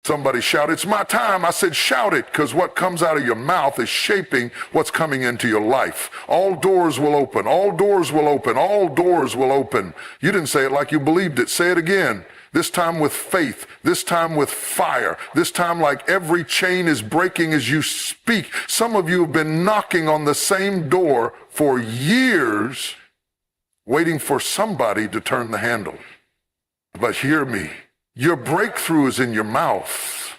Somebody shout, "It's my time." I said, shout it, because what comes out of your mouth is shaping what's coming into your life. All doors will open. All doors will open. All doors will open. You didn't say it like you believed it. Say it again. This time with faith. This time with fire. This time like every chain is breaking as you speak. Some of you have been knocking on the same door for years, waiting for somebody to turn the handle. But hear me. Your breakthrough is in your mouth.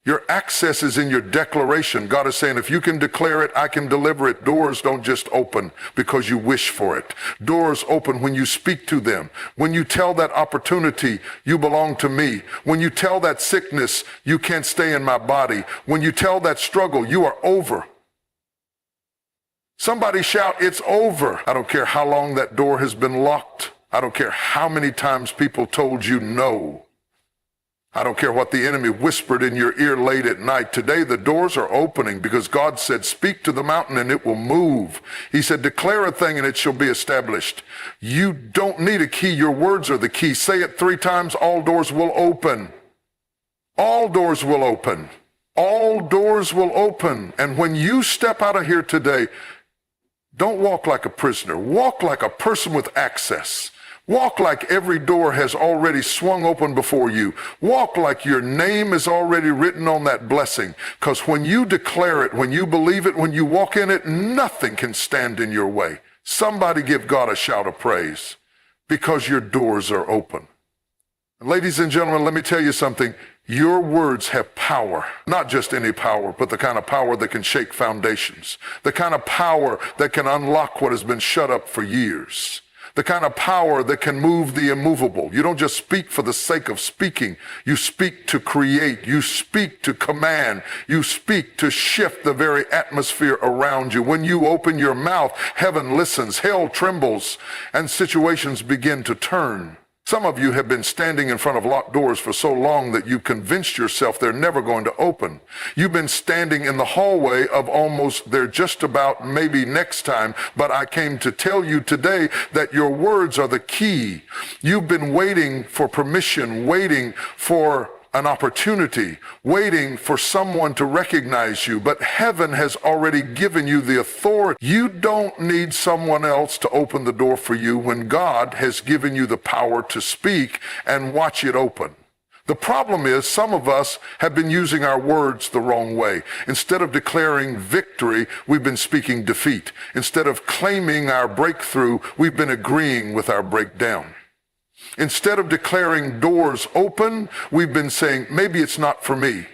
Your access is in your declaration. God is saying, if you can declare it, I can deliver it. Doors don't just open because you wish for it. Doors open when you speak to them. When you tell that opportunity, you belong to me. When you tell that sickness, you can't stay in my body. When you tell that struggle, you are over. Somebody shout, "It's over." I don't care how long that door has been locked. I don't care how many times people told you no. I don't care what the enemy whispered in your ear late at night. Today the doors are opening because God said, speak to the mountain and it will move. He said, declare a thing and it shall be established. You don't need a key. Your words are the key. Say it 3 times. All doors will open. All doors will open. All doors will open. And when you step out of here today, don't walk like a prisoner. Walk like a person with access. Walk like every door has already swung open before you. Walk like your name is already written on that blessing. Because when you declare it, when you believe it, when you walk in it, nothing can stand in your way. Somebody give God a shout of praise because your doors are open. Ladies and gentlemen, let me tell you something. Your words have power, not just any power, but the kind of power that can shake foundations, the kind of power that can unlock what has been shut up for years. The kind of power that can move the immovable. You don't just speak for the sake of speaking. You speak to create. You speak to command. You speak to shift the very atmosphere around you. When you open your mouth, heaven listens, hell trembles, and situations begin to turn. Some of you have been standing in front of locked doors for so long that you convinced yourself they're never going to open. You've been standing in the hallway of almost they're just about maybe next time, but I came to tell you today that your words are the key. You've been waiting for permission, waiting for an opportunity, waiting for someone to recognize you, but heaven has already given you the authority. You don't need someone else to open the door for you when God has given you the power to speak and watch it open. The problem is some of us have been using our words the wrong way. Instead of declaring victory, we've been speaking defeat. Instead of claiming our breakthrough, we've been agreeing with our breakdown. Instead of declaring doors open, we've been saying, maybe it's not for me.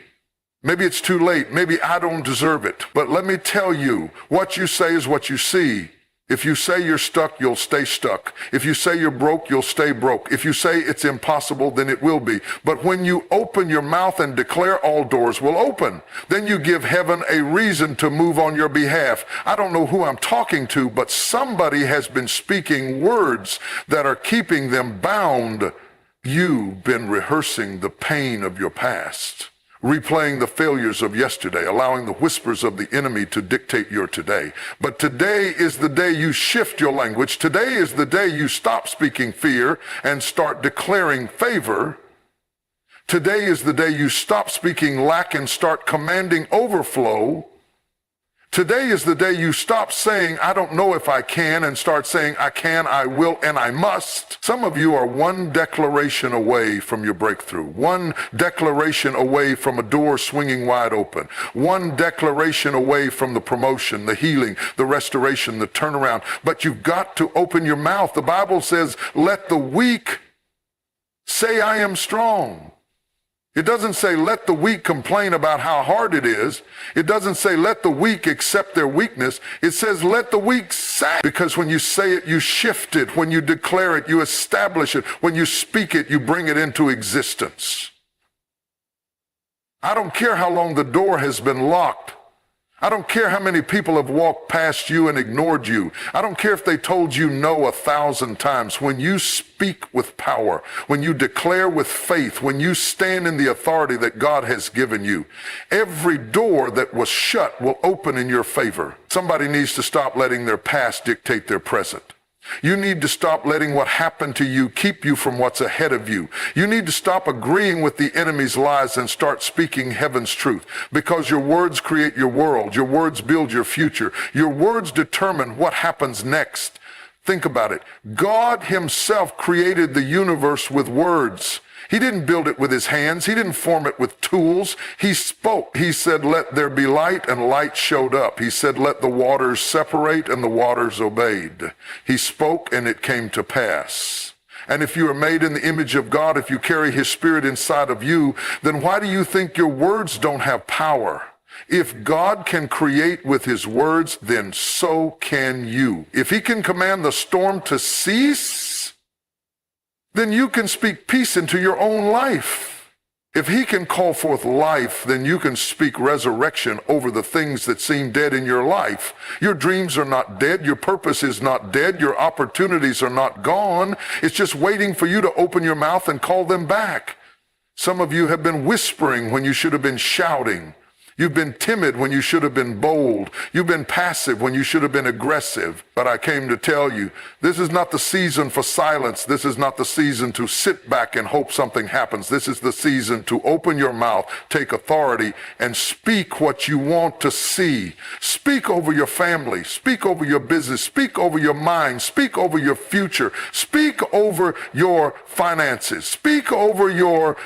Maybe it's too late. Maybe I don't deserve it. But let me tell you, what you say is what you see. If you say you're stuck, you'll stay stuck. If you say you're broke, you'll stay broke. If you say it's impossible, then it will be. But when you open your mouth and declare, all doors will open. Then you give heaven a reason to move on your behalf. I don't know who I'm talking to, but somebody has been speaking words that are keeping them bound. You've been rehearsing the pain of your past, replaying the failures of yesterday, allowing the whispers of the enemy to dictate your today. But today is the day you shift your language. Today is the day you stop speaking fear and start declaring favor. Today is the day you stop speaking lack and start commanding overflow. Today is the day you stop saying, I don't know if I can, and start saying, I can, I will, and I must. Some of you are one declaration away from your breakthrough, one declaration away from a door swinging wide open, one declaration away from the promotion, the healing, the restoration, the turnaround. But you've got to open your mouth. The Bible says, let the weak say, I am strong. It doesn't say let the weak complain about how hard it is. It doesn't say let the weak accept their weakness. It says let the weak say. Because when you say it, you shift it. When you declare it, you establish it. When you speak it, you bring it into existence. I don't care how long the door has been locked. I don't care how many people have walked past you and ignored you. I don't care if they told you no 1,000 times. When you speak with power, when you declare with faith, when you stand in the authority that God has given you, every door that was shut will open in your favor. Somebody needs to stop letting their past dictate their present. You need to stop letting what happened to you keep you from what's ahead of you. You need to stop agreeing with the enemy's lies and start speaking heaven's truth, because your words create your world. Your words build your future. Your words determine what happens next. Think about it. God himself created the universe with words. He didn't build it with his hands. He didn't form it with tools. He spoke. He said, "Let there be light," and light showed up. He said, "Let the waters separate," and the waters obeyed. He spoke, and it came to pass. And if you are made in the image of God, if you carry his spirit inside of you, then why do you think your words don't have power? If God can create with his words, then so can you. If he can command the storm to cease, then you can speak peace into your own life. If he can call forth life, then you can speak resurrection over the things that seem dead in your life. Your dreams are not dead. Your purpose is not dead. Your opportunities are not gone. It's just waiting for you to open your mouth and call them back. Some of you have been whispering when you should have been shouting. You've been timid when you should have been bold. You've been passive when you should have been aggressive. But I came to tell you, this is not the season for silence. This is not the season to sit back and hope something happens. This is the season to open your mouth, take authority, and speak what you want to see. Speak over your family. Speak over your business. Speak over your mind. Speak over your future. Speak over your finances. Speak over your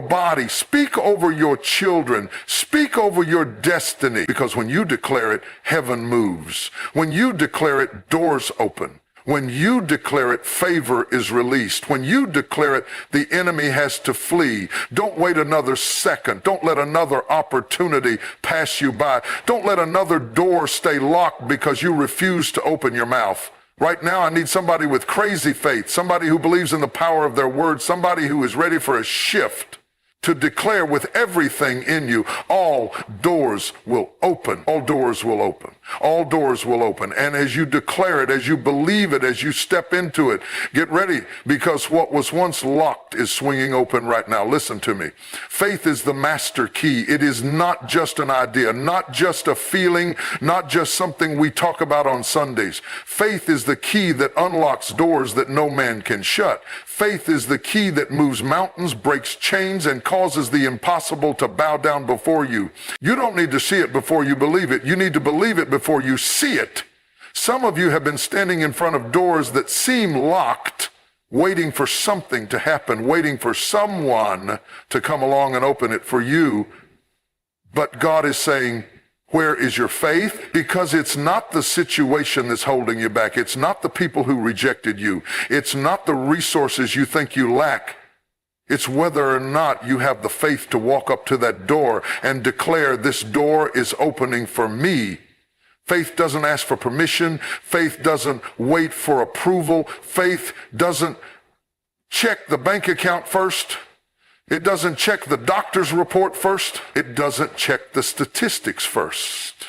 body. Speak over your children. Speak over your destiny, because when you declare it, heaven moves. When you declare it, doors open. When you declare it, favor is released. When you declare it, the enemy has to flee. Don't wait another second. Don't let another opportunity pass you by. Don't let another door stay locked because you refuse to open your mouth. Right now, I need somebody with crazy faith, somebody who believes in the power of their words, somebody who is ready for a shift, to declare with everything in you, all doors will open. All doors will open. All doors will open. And as you declare it, as you believe it, as you step into it, get ready, because what was once locked is swinging open right now. Listen to me. Faith is the master key. It is not just an idea, not just a feeling, not just something we talk about on Sundays. Faith is the key that unlocks doors that no man can shut. Faith is the key that moves mountains, breaks chains, and causes the impossible to bow down before you. You don't need to see it before you believe it. You need to believe it before you see it. Some of you have been standing in front of doors that seem locked, waiting for something to happen, waiting for someone to come along and open it for you. But God is saying, where is your faith? Because it's not the situation that's holding you back. It's not the people who rejected you. It's not the resources you think you lack. It's whether or not you have the faith to walk up to that door and declare, this door is opening for me. Faith doesn't ask for permission. Faith doesn't wait for approval. Faith doesn't check the bank account first. It doesn't check the doctor's report first. It doesn't check the statistics first.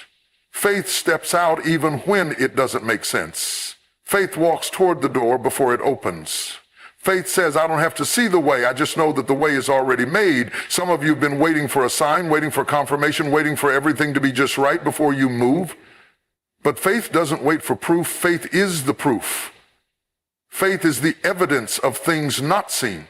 Faith steps out even when it doesn't make sense. Faith walks toward the door before it opens. Faith says, I don't have to see the way. I just know that the way is already made. Some of you have been waiting for a sign, waiting for confirmation, waiting for everything to be just right before you move. But faith doesn't wait for proof. Faith is the proof. Faith is the evidence of things not seen.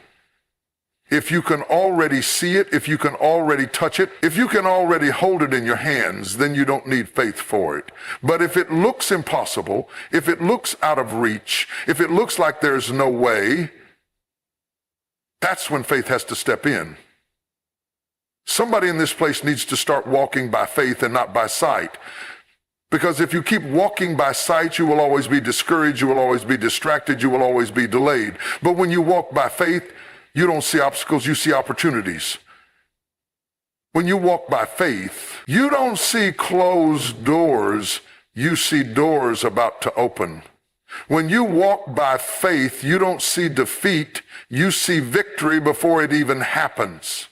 If you can already see it, if you can already touch it, if you can already hold it in your hands, then you don't need faith for it. But if it looks impossible, if it looks out of reach, if it looks like there's no way, that's when faith has to step in. Somebody in this place needs to start walking by faith and not by sight. Because if you keep walking by sight, you will always be discouraged, you will always be distracted, you will always be delayed. But when you walk by faith, you don't see obstacles, you see opportunities. When you walk by faith, you don't see closed doors, you see doors about to open. When you walk by faith, you don't see defeat, you see victory before it even happens.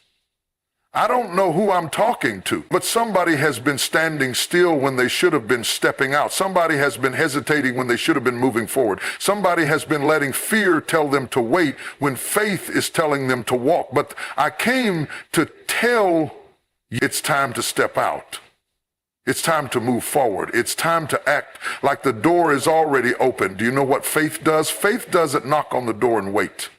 I don't know who I'm talking to, but somebody has been standing still when they should have been stepping out. Somebody has been hesitating when they should have been moving forward. Somebody has been letting fear tell them to wait when faith is telling them to walk. But I came to tell you it's time to step out. It's time to move forward. It's time to act like the door is already open. Do you know what faith does? Faith doesn't knock on the door and wait.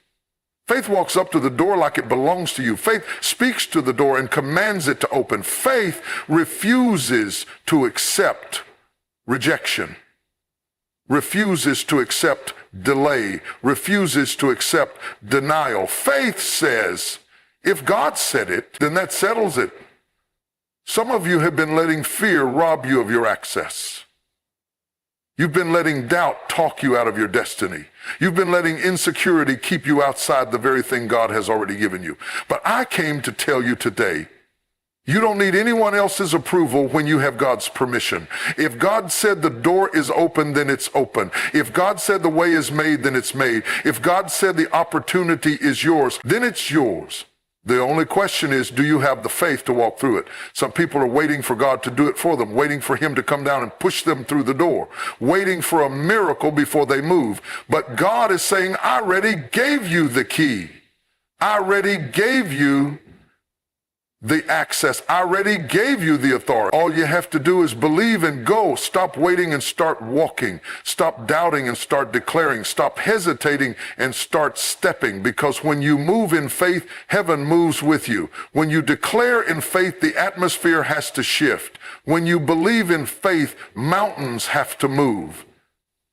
Faith walks up to the door like it belongs to you. Faith speaks to the door and commands it to open. Faith refuses to accept rejection, refuses to accept delay, refuses to accept denial. Faith says, if God said it, then that settles it. Some of you have been letting fear rob you of your access. You've been letting doubt talk you out of your destiny. You've been letting insecurity keep you outside the very thing God has already given you. But I came to tell you today, you don't need anyone else's approval when you have God's permission. If God said the door is open, then it's open. If God said the way is made, then it's made. If God said the opportunity is yours, then it's yours. The only question is, do you have the faith to walk through it? Some people are waiting for God to do it for them, waiting for him to come down and push them through the door, waiting for a miracle before they move. But God is saying, I already gave you the key. I already gave you the access. I already gave you the authority. All you have to do is believe and go. Stop waiting and start walking. Stop doubting and start declaring. Stop hesitating and start stepping. Because when you move in faith, heaven moves with you. When you declare in faith, the atmosphere has to shift. When you believe in faith, mountains have to move.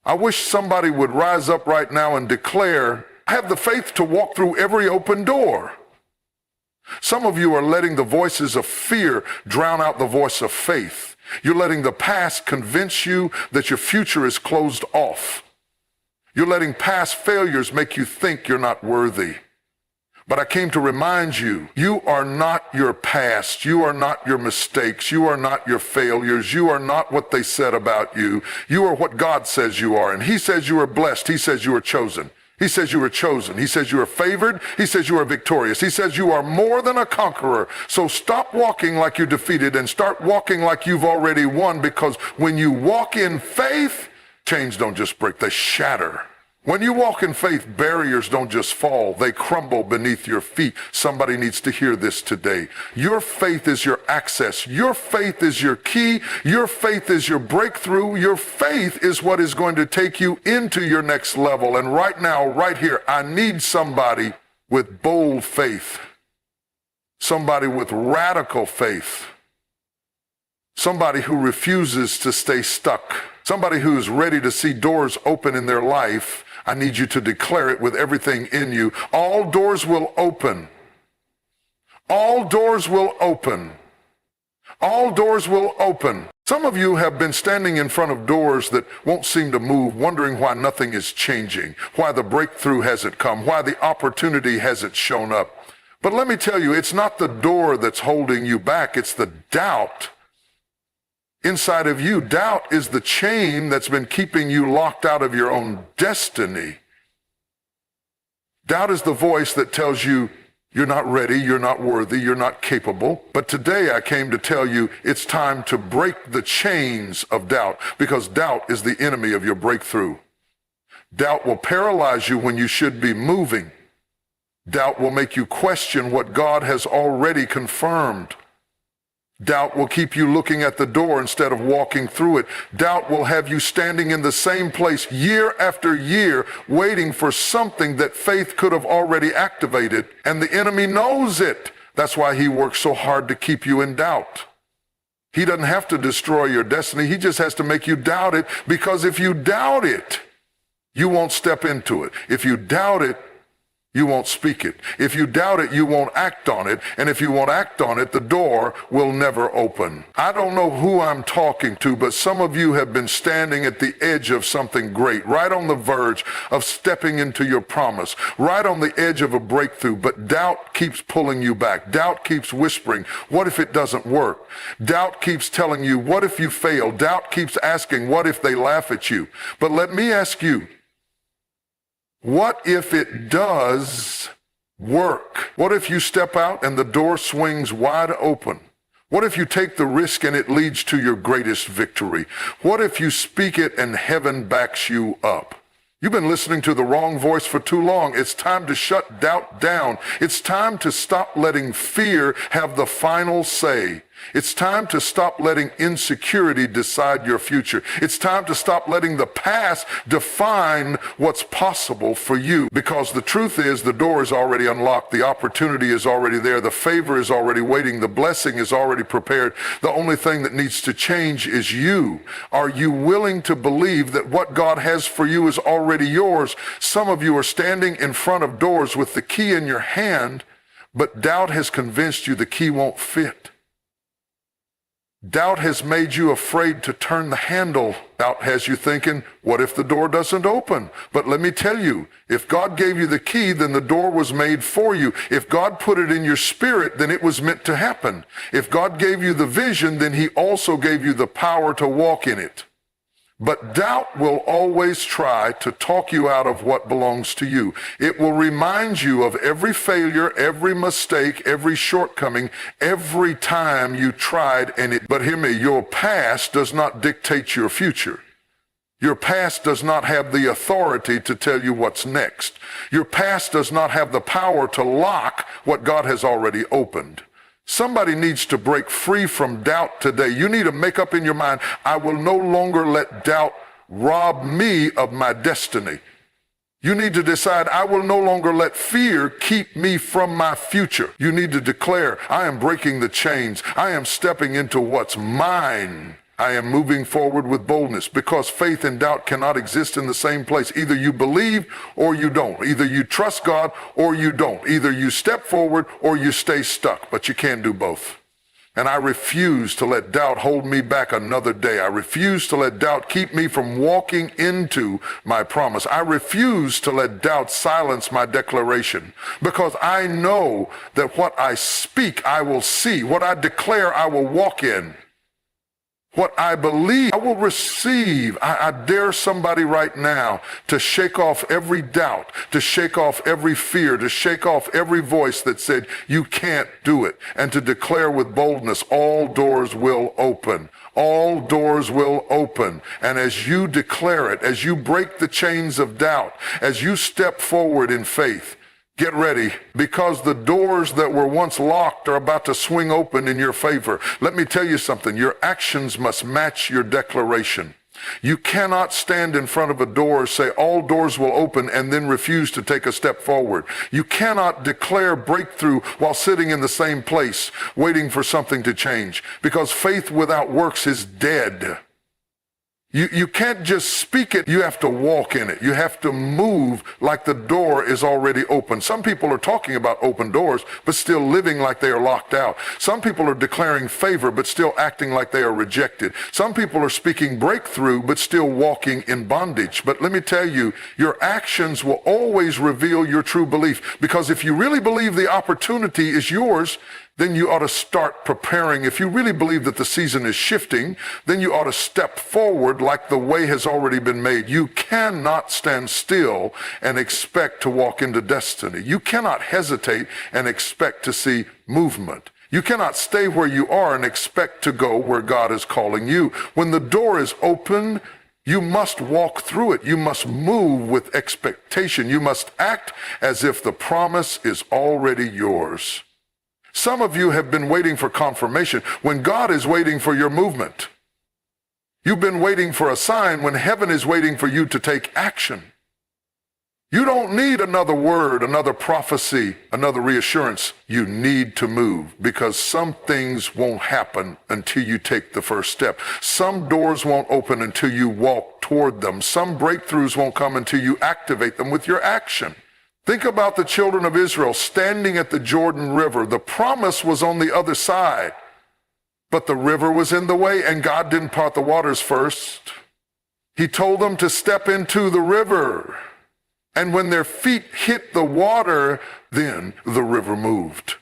I wish somebody would rise up right now and declare, I have the faith to walk through every open door. Some of you are letting the voices of fear drown out the voice of faith. You're letting the past convince you that your future is closed off. You're letting past failures make you think you're not worthy. But I came to remind you, you are not your past. You are not your mistakes. You are not your failures. You are not what they said about you. You are what God says you are. And he says you are blessed. He says you are chosen. He says you are chosen. He says you are favored. He says you are victorious. He says you are more than a conqueror. So stop walking like you're defeated and start walking like you've already won, because when you walk in faith, chains don't just break, they shatter. When you walk in faith, barriers don't just fall, they crumble beneath your feet. Somebody needs to hear this today. Your faith is your access. Your faith is your key. Your faith is your breakthrough. Your faith is what is going to take you into your next level. And right now, right here, I need somebody with bold faith, somebody with radical faith, somebody who refuses to stay stuck, somebody who is ready to see doors open in their life. I need you to declare it with everything in you. All doors will open. All doors will open. All doors will open. Some of you have been standing in front of doors that won't seem to move, wondering why nothing is changing, why the breakthrough hasn't come, why the opportunity hasn't shown up. But let me tell you, it's not the door that's holding you back, it's the doubt inside of you. Doubt is the chain that's been keeping you locked out of your own destiny. Doubt is the voice that tells you you're not ready, you're not worthy, you're not capable. But today I came to tell you it's time to break the chains of doubt, because doubt is the enemy of your breakthrough. Doubt will paralyze you when you should be moving. Doubt will make you question what God has already confirmed. Doubt will keep you looking at the door instead of walking through it. Doubt will have you standing in the same place year after year, waiting for something that faith could have already activated. And the enemy knows it. That's why he works so hard to keep you in doubt. He doesn't have to destroy your destiny. He just has to make you doubt it, because if you doubt it, you won't step into it. If you doubt it, you won't speak it. If you doubt it, you won't act on it. And if you won't act on it, the door will never open. I don't know who I'm talking to, but some of you have been standing at the edge of something great, right on the verge of stepping into your promise, right on the edge of a breakthrough, but doubt keeps pulling you back. Doubt keeps whispering, what if it doesn't work? Doubt keeps telling you, what if you fail? Doubt keeps asking, what if they laugh at you? But let me ask you, what if it does work? What if you step out and the door swings wide open? What if you take the risk and it leads to your greatest victory? What if you speak it and heaven backs you up? You've been listening to the wrong voice for too long. It's time to shut doubt down. It's time to stop letting fear have the final say. It's time to stop letting insecurity decide your future. It's time to stop letting the past define what's possible for you. Because the truth is, the door is already unlocked. The opportunity is already there. The favor is already waiting. The blessing is already prepared. The only thing that needs to change is you. Are you willing to believe that what God has for you is already yours? Some of you are standing in front of doors with the key in your hand, but doubt has convinced you the key won't fit. Doubt has made you afraid to turn the handle. Doubt has you thinking, what if the door doesn't open? But let me tell you, if God gave you the key, then the door was made for you. If God put it in your spirit, then it was meant to happen. If God gave you the vision, then he also gave you the power to walk in it. But doubt will always try to talk you out of what belongs to you. It will remind you of every failure, every mistake, every shortcoming, every time you tried But hear me, your past does not dictate your future. Your past does not have the authority to tell you what's next. Your past does not have the power to lock what God has already opened. Somebody needs to break free from doubt today. You need to make up in your mind, I will no longer let doubt rob me of my destiny. You need to decide, I will no longer let fear keep me from my future. You need to declare, I am breaking the chains. I am stepping into what's mine. I am moving forward with boldness, because faith and doubt cannot exist in the same place. Either you believe or you don't. Either you trust God or you don't. Either you step forward or you stay stuck, but you can't do both. And I refuse to let doubt hold me back another day. I refuse to let doubt keep me from walking into my promise. I refuse to let doubt silence my declaration, because I know that what I speak, I will see. What I declare, I will walk in. What I believe, I will receive. I dare somebody right now to shake off every doubt, to shake off every fear, to shake off every voice that said, you can't do it, and to declare with boldness, all doors will open. All doors will open. And as you declare it, as you break the chains of doubt, as you step forward in faith, get ready, because the doors that were once locked are about to swing open in your favor. Let me tell you something. Your actions must match your declaration. You cannot stand in front of a door, say all doors will open, and then refuse to take a step forward. You cannot declare breakthrough while sitting in the same place, waiting for something to change, because faith without works is dead. You can't just speak it, you have to walk in it. You have to move like the door is already open. Some people are talking about open doors, but still living like they are locked out. Some people are declaring favor, but still acting like they are rejected. Some people are speaking breakthrough, but still walking in bondage. But let me tell you, your actions will always reveal your true belief. Because if you really believe the opportunity is yours, then you ought to start preparing. If you really believe that the season is shifting, then you ought to step forward like the way has already been made. You cannot stand still and expect to walk into destiny. You cannot hesitate and expect to see movement. You cannot stay where you are and expect to go where God is calling you. When the door is open, you must walk through it. You must move with expectation. You must act as if the promise is already yours. Some of you have been waiting for confirmation when God is waiting for your movement. You've been waiting for a sign when heaven is waiting for you to take action. You don't need another word, another prophecy, another reassurance. You need to move, because some things won't happen until you take the first step. Some doors won't open until you walk toward them. Some breakthroughs won't come until you activate them with your action. Think about the children of Israel standing at the Jordan River. The promise was on the other side, but the river was in the way, and God didn't part the waters first. He told them to step into the river, and when their feet hit the water, then the river moved.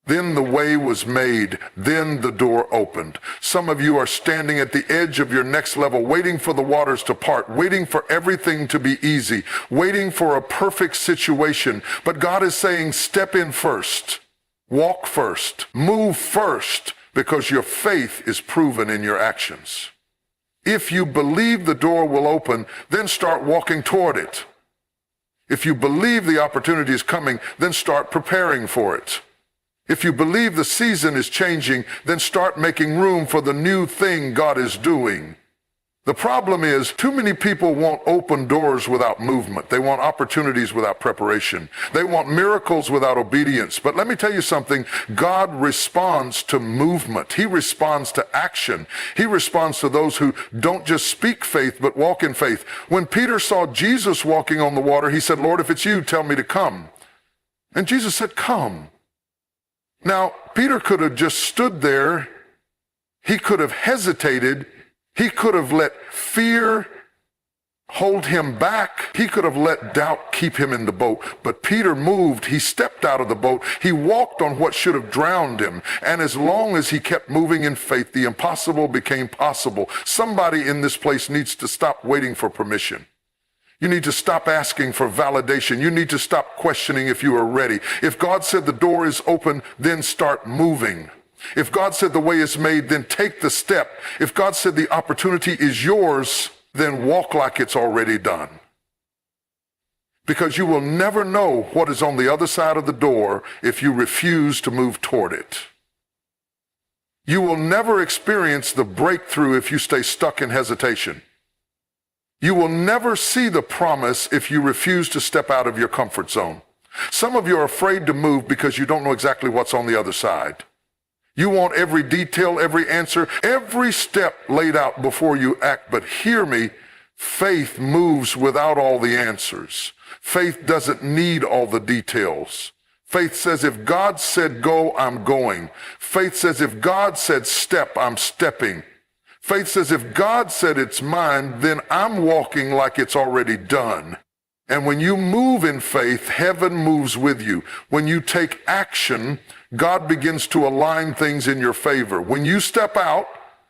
Then the way was made. Then the door opened. Some of you are standing at the edge of your next level, waiting for the waters to part, waiting for everything to be easy, waiting for a perfect situation. But God is saying, step in first, walk first, move first, because your faith is proven in your actions. If you believe the door will open, then start walking toward it. If you believe the opportunity is coming, then start preparing for it. If you believe the season is changing, then start making room for the new thing God is doing. The problem is, too many people want open doors without movement. They want opportunities without preparation. They want miracles without obedience. But let me tell you something. God responds to movement. He responds to action. He responds to those who don't just speak faith, but walk in faith. When Peter saw Jesus walking on the water, he said, Lord, if it's you, tell me to come. And Jesus said, come. Now, Peter could have just stood there. He could have hesitated. He could have let fear hold him back. He could have let doubt keep him in the boat. But Peter moved. He stepped out of the boat. He walked on what should have drowned him. And as long as he kept moving in faith, the impossible became possible. Somebody in this place needs to stop waiting for permission. You need to stop asking for validation. You need to stop questioning if you are ready. If God said the door is open, then start moving. If God said the way is made, then take the step. If God said the opportunity is yours, then walk like it's already done. Because you will never know what is on the other side of the door if you refuse to move toward it. You will never experience the breakthrough if you stay stuck in hesitation. You will never see the promise if you refuse to step out of your comfort zone. Some of you are afraid to move because you don't know exactly what's on the other side. You want every detail, every answer, every step laid out before you act. But hear me, faith moves without all the answers. Faith doesn't need all the details. Faith says, if God said go, I'm going. Faith says, if God said step, I'm stepping. Faith says, if God said it's mine, then I'm walking like it's already done. And when you move in faith, heaven moves with you. When you take action, God begins to align things in your favor. When you step out,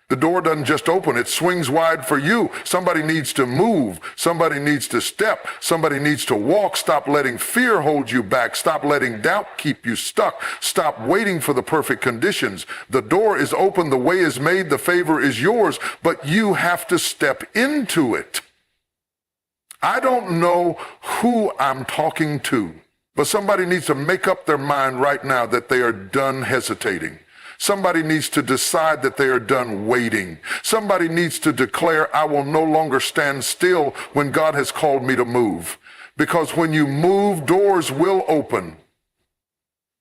the door doesn't just open, it swings wide for you. Somebody needs to move. Somebody needs to step. Somebody needs to walk. Stop letting fear hold you back. Stop letting doubt keep you stuck. Stop waiting for the perfect conditions. The door is open, the way is made, the favor is yours, but you have to step into it. I don't know who I'm talking to, but somebody needs to make up their mind right now that they are done hesitating. Somebody needs to decide that they are done waiting. Somebody needs to declare, I will no longer stand still when God has called me to move. Because when you move, doors will open.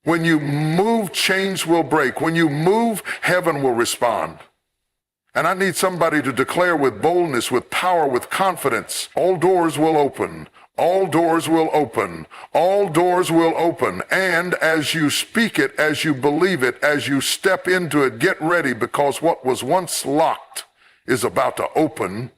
When you move, chains will break. When you move, heaven will respond. And I need somebody to declare with boldness, with power, with confidence, all doors will open. All doors will open. All doors will open. And as you speak it, as you believe it, as you step into it, get ready, because what was once locked is about to open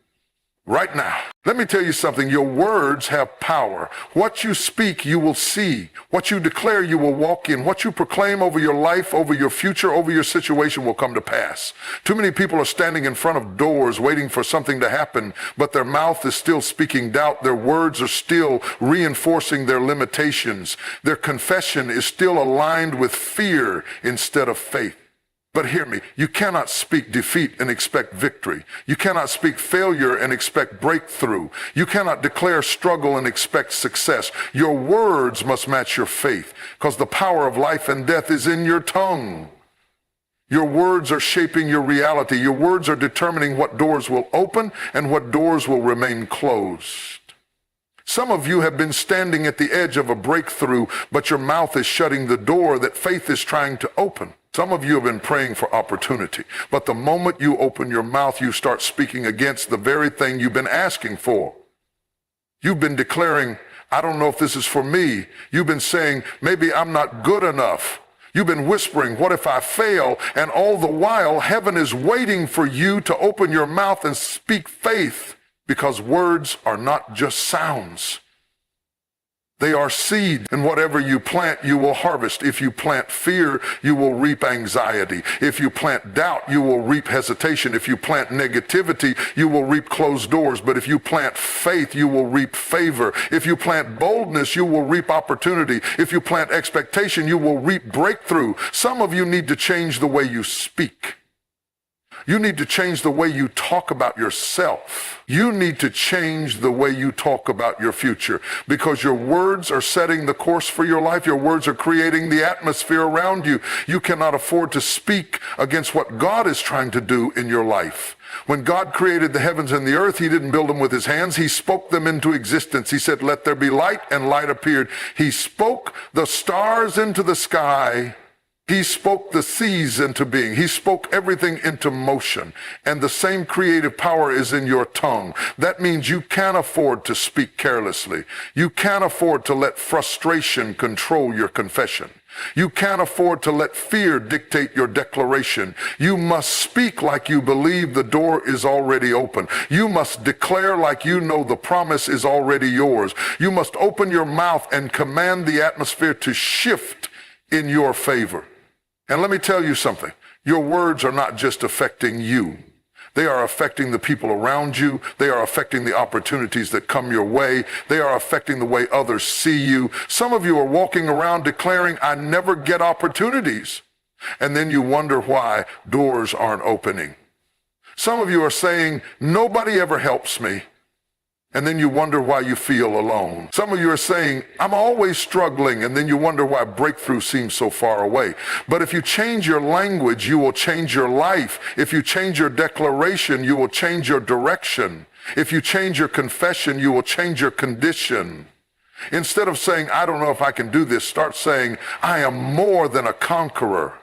right now. Let me tell you something. Your words have power. What you speak, you will see. What you declare, you will walk in. What you proclaim over your life, over your future, over your situation will come to pass. Too many people are standing in front of doors waiting for something to happen, but their mouth is still speaking doubt. Their words are still reinforcing their limitations. Their confession is still aligned with fear instead of faith. But hear me, you cannot speak defeat and expect victory. You cannot speak failure and expect breakthrough. You cannot declare struggle and expect success. Your words must match your faith, because the power of life and death is in your tongue. Your words are shaping your reality. Your words are determining what doors will open and what doors will remain closed. Some of you have been standing at the edge of a breakthrough, but your mouth is shutting the door that faith is trying to open. Some of you have been praying for opportunity, but the moment you open your mouth, you start speaking against the very thing you've been asking for. You've been declaring, I don't know if this is for me. You've been saying, maybe I'm not good enough. You've been whispering, what if I fail? And all the while, heaven is waiting for you to open your mouth and speak faith, because words are not just sounds. They are seed, and whatever you plant, you will harvest. If you plant fear, you will reap anxiety. If you plant doubt, you will reap hesitation. If you plant negativity, you will reap closed doors. But if you plant faith, you will reap favor. If you plant boldness, you will reap opportunity. If you plant expectation, you will reap breakthrough. Some of you need to change the way you speak. You need to change the way you talk about yourself. You need to change the way you talk about your future, because your words are setting the course for your life. Your words are creating the atmosphere around you. You cannot afford to speak against what God is trying to do in your life. When God created the heavens and the earth, he didn't build them with his hands. He spoke them into existence. He said, let there be light, and light appeared. He spoke the stars into the sky. He spoke the seas into being. He spoke everything into motion. And the same creative power is in your tongue. That means you can't afford to speak carelessly. You can't afford to let frustration control your confession. You can't afford to let fear dictate your declaration. You must speak like you believe the door is already open. You must declare like you know the promise is already yours. You must open your mouth and command the atmosphere to shift in your favor. And let me tell you something. Your words are not just affecting you. They are affecting the people around you. They are affecting the opportunities that come your way. They are affecting the way others see you. Some of you are walking around declaring, I never get opportunities. And then you wonder why doors aren't opening. Some of you are saying, nobody ever helps me. And then you wonder why you feel alone. Some of you are saying, I'm always struggling, and then you wonder why breakthrough seems so far away. But if you change your language, you will change your life. If you change your declaration, you will change your direction. If you change your confession, you will change your condition. Instead of saying, I don't know if I can do this, start saying, I am more than a conqueror.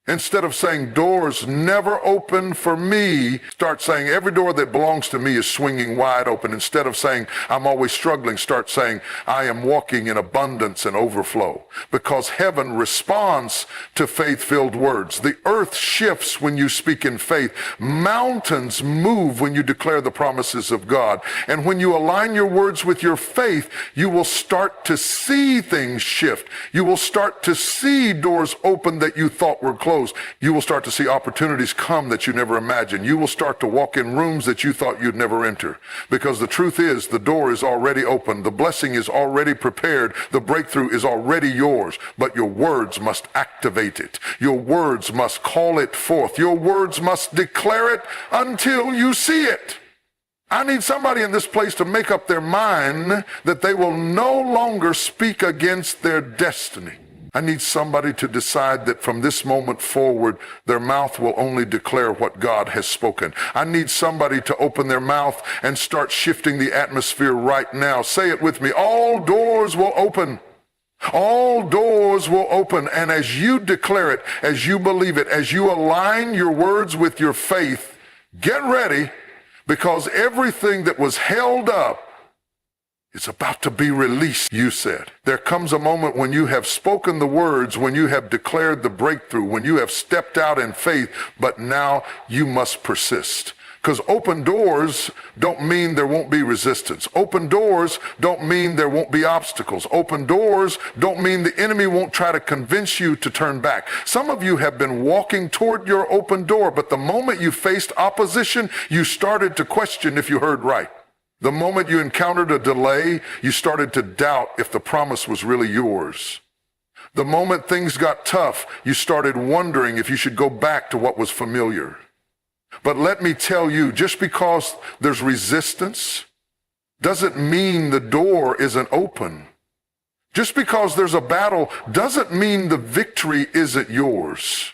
Instead of saying doors never open for me, start saying every door that belongs to me is swinging wide open. Instead of saying I'm always struggling, start saying I am walking in abundance and overflow. Because heaven responds to faith-filled words. The earth shifts when you speak in faith. Mountains move when you declare the promises of God. And when you align your words with your faith, you will start to see things shift. You will start to see doors open that you thought were closed. You will start to see opportunities come that you never imagined. You will start to walk in rooms that you thought you'd never enter. Because the truth is, the door is already open. The blessing is already prepared. The breakthrough is already yours. But your words must activate it. Your words must call it forth. Your words must declare it until you see it. I need somebody in this place to make up their mind that they will no longer speak against their destiny. I need somebody to decide that from this moment forward, their mouth will only declare what God has spoken. I need somebody to open their mouth and start shifting the atmosphere right now. Say it with me. All doors will open. All doors will open. And as you declare it, as you believe it, as you align your words with your faith, get ready, because everything that was held up is about to be released, you said. There comes a moment when you have spoken the words, when you have declared the breakthrough, when you have stepped out in faith, but now you must persist. Because open doors don't mean there won't be resistance. Open doors don't mean there won't be obstacles. Open doors don't mean the enemy won't try to convince you to turn back. Some of you have been walking toward your open door, but the moment you faced opposition, you started to question if you heard right. The moment you encountered a delay, you started to doubt if the promise was really yours. The moment things got tough, you started wondering if you should go back to what was familiar. But let me tell you, just because there's resistance doesn't mean the door isn't open. Just because there's a battle doesn't mean the victory isn't yours.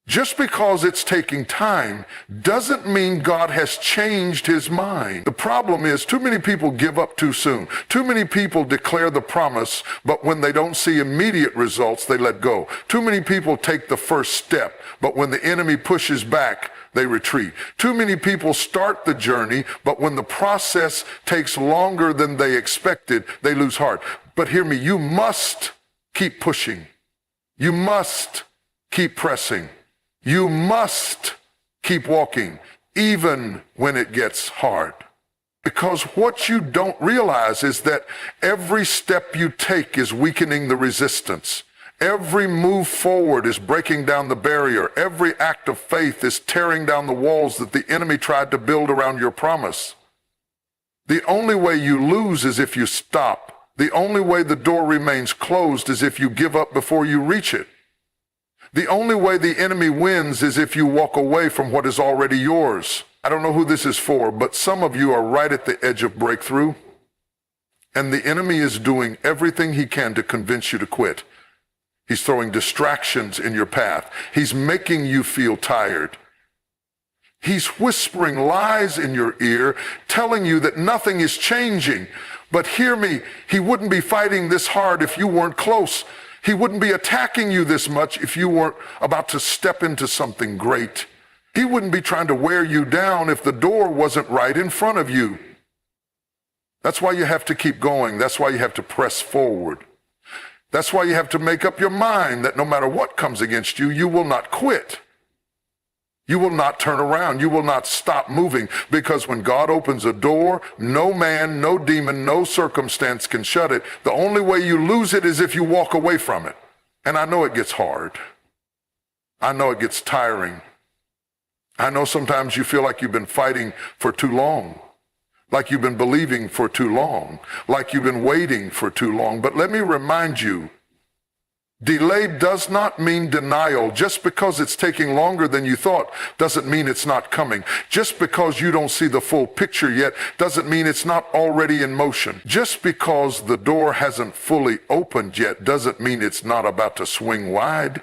Just because it's taking time doesn't mean God has changed his mind. The problem is too many people give up too soon. Too many people declare the promise, but when they don't see immediate results, they let go. Too many people take the first step, but when the enemy pushes back, they retreat. Too many people start the journey, but when the process takes longer than they expected, they lose heart. But hear me, you must keep pushing. You must keep pressing. You must keep walking, even when it gets hard. Because what you don't realize is that every step you take is weakening the resistance. Every move forward is breaking down the barrier. Every act of faith is tearing down the walls that the enemy tried to build around your promise. The only way you lose is if you stop. The only way the door remains closed is if you give up before you reach it. The only way the enemy wins is if you walk away from what is already yours. I don't know who this is for, but some of you are right at the edge of breakthrough, and the enemy is doing everything he can to convince you to quit. He's throwing distractions in your path. He's making you feel tired. He's whispering lies in your ear, telling you that nothing is changing. But hear me, he wouldn't be fighting this hard if you weren't close. He wouldn't be attacking you this much if you weren't about to step into something great. He wouldn't be trying to wear you down if the door wasn't right in front of you. That's why you have to keep going. That's why you have to press forward. That's why you have to make up your mind that no matter what comes against you, you will not quit. You will not turn around. You will not stop moving, because when God opens a door, no man, no demon, no circumstance can shut it. The only way you lose it is if you walk away from it. And I know it gets hard. I know it gets tiring. I know sometimes you feel like you've been fighting for too long, like you've been believing for too long, like you've been waiting for too long. But let me remind you, delay does not mean denial. Just because it's taking longer than you thought doesn't mean it's not coming. Just because you don't see the full picture yet doesn't mean it's not already in motion. Just because the door hasn't fully opened yet doesn't mean it's not about to swing wide.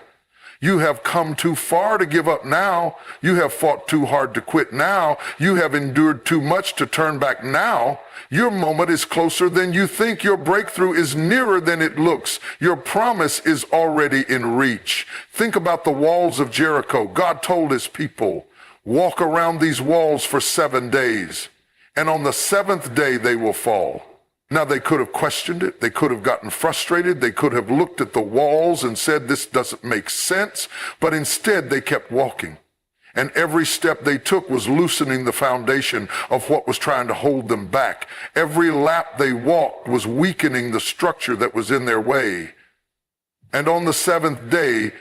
You have come too far to give up now. You have fought too hard to quit now. You have endured too much to turn back now. Your moment is closer than you think. Your breakthrough is nearer than it looks. Your promise is already in reach. Think about the walls of Jericho. God told his people, walk around these walls for 7 days, and on the 7th day they will fall. Now, they could have questioned it. They could have gotten frustrated. They could have looked at the walls and said, this doesn't make sense. But instead, they kept walking. And every step they took was loosening the foundation of what was trying to hold them back. Every lap they walked was weakening the structure that was in their way. And on the 7th day,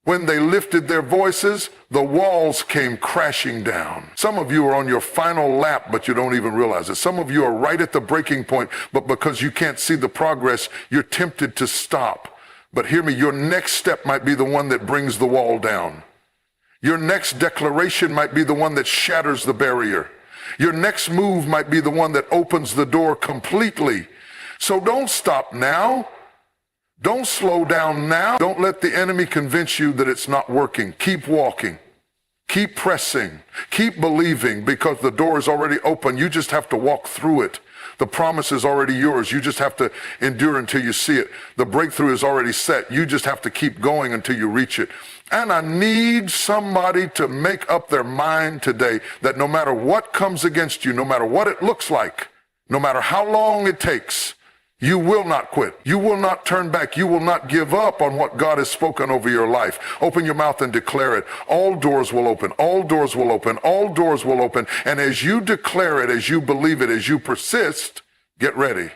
when they lifted their voices, the walls came crashing down. Some of you are on your final lap, but you don't even realize it. Some of you are right at the breaking point, but because you can't see the progress, you're tempted to stop. But hear me, your next step might be the one that brings the wall down. Your next declaration might be the one that shatters the barrier. Your next move might be the one that opens the door completely. So don't stop now. Don't slow down now. Don't let the enemy convince you that it's not working. Keep walking. Keep pressing. Keep believing, because the door is already open. You just have to walk through it. The promise is already yours. You just have to endure until you see it. The breakthrough is already set. You just have to keep going until you reach it. And I need somebody to make up their mind today that no matter what comes against you, no matter what it looks like, no matter how long it takes, you will not quit. You will not turn back. You will not give up on what God has spoken over your life. Open your mouth and declare it. All doors will open. All doors will open. All doors will open. And as you declare it, as you believe it, as you persist, get ready.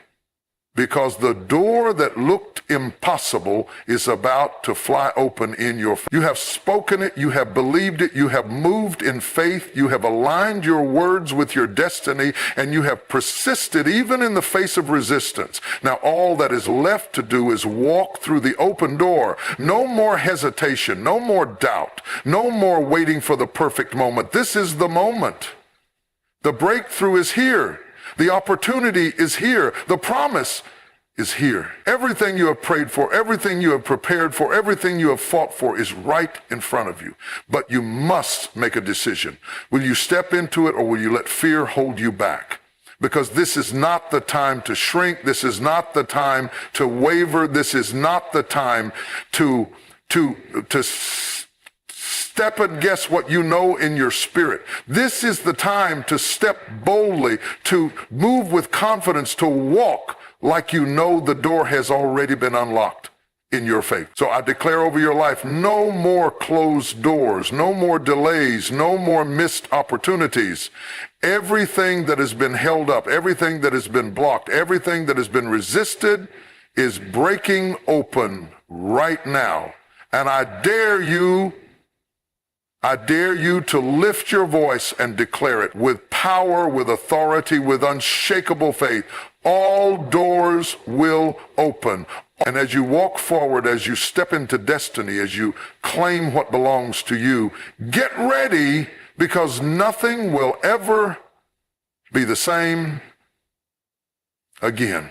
Because the door that looked impossible is about to fly open in your face. You have spoken it, you have believed it, you have moved in faith, you have aligned your words with your destiny, and you have persisted even in the face of resistance. Now all that is left to do is walk through the open door. No more hesitation, no more doubt, no more waiting for the perfect moment. This is the moment. The breakthrough is here. The opportunity is here. The promise is here. Everything you have prayed for, everything you have prepared for, everything you have fought for is right in front of you. But you must make a decision. Will you step into it, or will you let fear hold you back? Because this is not the time to shrink. This is not the time to waver. This is not the time to step and guess what you know in your spirit. This is the time to step boldly, to move with confidence, to walk like you know the door has already been unlocked in your faith. So I declare over your life, no more closed doors, no more delays, no more missed opportunities. Everything that has been held up, everything that has been blocked, everything that has been resisted is breaking open right now. And I dare you to lift your voice and declare it with power, with authority, with unshakable faith. All doors will open. And as you walk forward, as you step into destiny, as you claim what belongs to you, get ready, because nothing will ever be the same again.